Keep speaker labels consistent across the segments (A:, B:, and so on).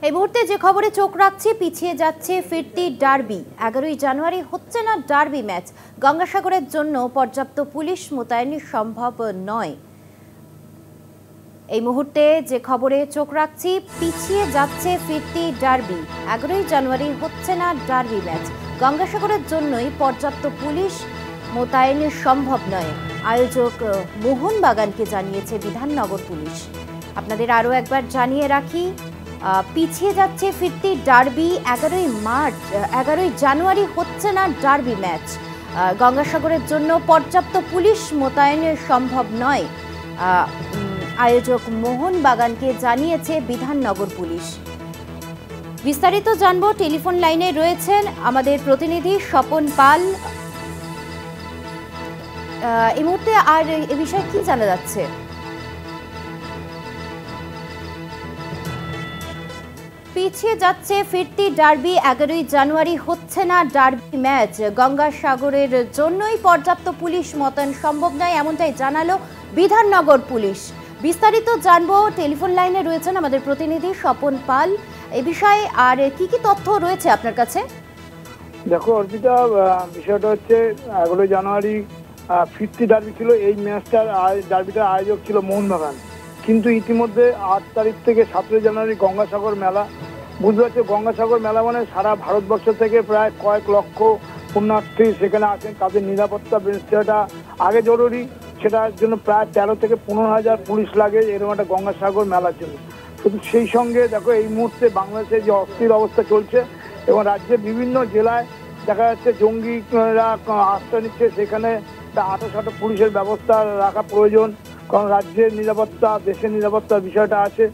A: এই মুহূর্তে যে খবরে চোখ রাখছি, পিছিয়ে যাচ্ছে ফিরতি ডার্বি। 11ই জানুয়ারি হচ্ছে না ডার্বি ম্যাচ। গঙ্গাসাগরের জন্য পর্যাপ্ত পুলিশ মোতায়েন সম্ভব নয়। এই মুহূর্তে যে খবরে চোখ রাখছি, পিছিয়ে যাচ্ছে ফিরতি ডার্বি। 11ই জানুয়ারি হচ্ছে না ডার্বি ম্যাচ। গঙ্গাসাগরের জন্যই পর্যাপ্ত পুলিশ মোতায়েন সম্ভব নয়, আয়োজক মোহনবাগানকে জানিয়েছে বিধাননগর পুলিশ। আপনাদের আরও একবার জানিয়ে রাখি, পিছিয়ে যাচ্ছে ফিরতি ডার্বি। 11ই জানুয়ারি হচ্ছে না ডার্বি ম্যাচ। গঙ্গাসাগরের জন্য পর্যাপ্ত পুলিশ মোতায়েন সম্ভব নয়, আয়োজক মোহনবাগানকে জানিয়েছে বিধাননগর পুলিশ। বিস্তারিত জানবো, টেলিফোন লাইনে রয়েছেন আমাদের প্রতিনিধি স্বপন পাল। এই মুহূর্তে আর এ বিষয়ে কি জানা যাচ্ছে? পিছিয়ে যাচ্ছে ফিরতি ডার্বি। 11ই জানুয়ারি হচ্ছে না ডার্বি ম্যাচ। গঙ্গাসাগরের জন্যই পর্যাপ্ত পুলিশ মোতায়েন সম্ভব নয়, এমনটাই জানালো বিধাননগর পুলিশ। বিস্তারিত জানবো, টেলিফোন লাইনে রয়েছেন আমাদের প্রতিনিধি স্বপন পাল। এই বিষয়ে আর কি কি তথ্য রয়েছে আপনার কাছে?
B: দেখো অর্পিতা, বিষয়টা হচ্ছে 11ই জানুয়ারি ফিরতি ডার্বি ছিল। এই ম্যাচটার ডার্বিটার আয়োজক ছিল মোহনবাগান, কিন্তু ইতিমধ্যে 8 তারিখ থেকে 17 জানুয়ারি গঙ্গাসাগর মেলা। বুঝতে পারছো, গঙ্গাসাগর মেলা মানে সারা ভারতবর্ষ থেকে প্রায় কয়েক লক্ষ পুণ্যার্থী সেখানে আসেন। তাদের নিরাপত্তা ব্যবস্থাটা আগে জরুরি, সেটার জন্য প্রায় 13 থেকে 15,000 পুলিশ লাগে এরকম একটা গঙ্গাসাগর মেলার জন্য। শুধু সেই সঙ্গে দেখো, এই মুহূর্তে বাংলাদেশে যে অস্থির অবস্থা চলছে এবং রাজ্যের বিভিন্ন জেলায় দেখা যাচ্ছে জঙ্গিরা আশ্রয় নিচ্ছে, সেখানে 28 পুলিশের ব্যবস্থা রাখা প্রয়োজন, কারণ রাজ্যের নিরাপত্তা, দেশের নিরাপত্তার বিষয়টা আছে।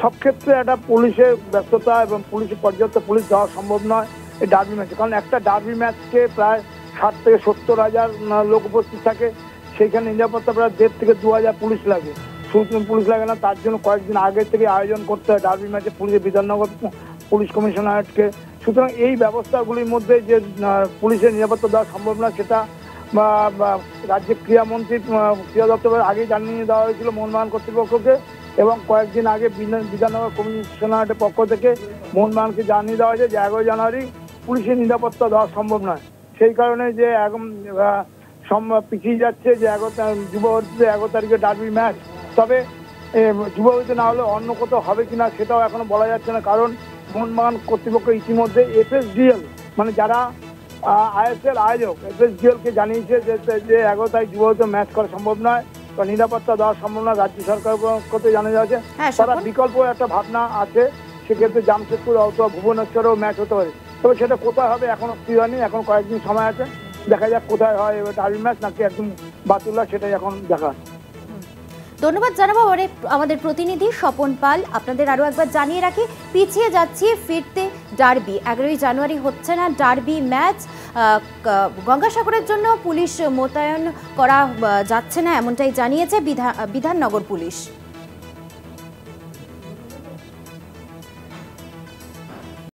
B: সব ক্ষেত্রে একটা পুলিশের ব্যস্ততা এবং পুলিশের পর্যাপ্ত পুলিশ দেওয়া সম্ভব নয় এই ডার্বি ম্যাচে, কারণ একটা ডার্বি ম্যাচকে প্রায় 60 থেকে 70,000 লোক উপস্থিত থাকে। সেইখানে নিরাপত্তা প্রায় 1,500 থেকে 2,000 পুলিশ লাগে। শুধু পুলিশ লাগে না, তার জন্য কয়েকদিন আগে থেকে আয়োজন করতে হয় ডার্বি ম্যাচে পুলিশের বিধাননগর পুলিশ কমিশনারেটকে। সুতরাং এই ব্যবস্থাগুলির মধ্যে যে পুলিশের নিরাপত্তা দেওয়া সম্ভব না, সেটা রাজ্যের ক্রীড়ামন্ত্রী ক্রীড়া দপ্তরের আগেই জানিয়ে দেওয়া হয়েছিল মোহনবাগান কর্তৃপক্ষকে, এবং কয়েকদিন আগে বিধাননগর কমিশনারেটের পক্ষ থেকে মোহনবাগানকে জানিয়ে দেওয়া হয়েছে যে 11 জানুয়ারি পুলিশের নিরাপত্তা দেওয়া সম্ভব নয়। সেই কারণে যে এখন পিছিয়ে যাচ্ছে যে যুবভারতীতে 11 তারিখে ডার্বি ম্যাচ। তবে যুবভারতীতে না হলে অন্য কোথাও হবে কিনা সেটাও এখনো বলা যাচ্ছে না, কারণ মোহনবাগান কর্তৃপক্ষ ইতিমধ্যে FSDL মানে যারা ISL আয়োজক FSDL কে জানিয়েছে যে 11 তারিখ যুবভারতীতে ম্যাচ করা সম্ভব নয় বা নিরাপত্তা দেওয়া সম্ভব নয়। রাজ্য সরকার করতে জানা যাচ্ছে তারা বিকল্প একটা ভাবনা আছে, সেক্ষেত্রে জামশেদপুর অথবা ভুবনেশ্বরেও ম্যাচ হতে পারে। তবে সেটা কোথায় হবে এখনো স্থির হয়নি, এখন কয়েকদিন সময় আছে, দেখা যাক কোথায় হয় ডার্বি ম্যাচ নাকি একদম বাতুল্লা, সেটাই এখন দেখা।
A: ধন্যবাদ জানাবো আমাদের প্রতিনিধি স্বপন পাল। আপনাদের আরও একবার জানিয়ে রাখি, পিছিয়ে যাচ্ছে ফিরতে ডার্বি। 11ই জানুয়ারি হচ্ছে না ডার্বি ম্যাচ। গঙ্গাসাগরের জন্য পুলিশ মোতায়েন করা যাচ্ছে না, এমনটাই জানিয়েছে বিধাননগর পুলিশ।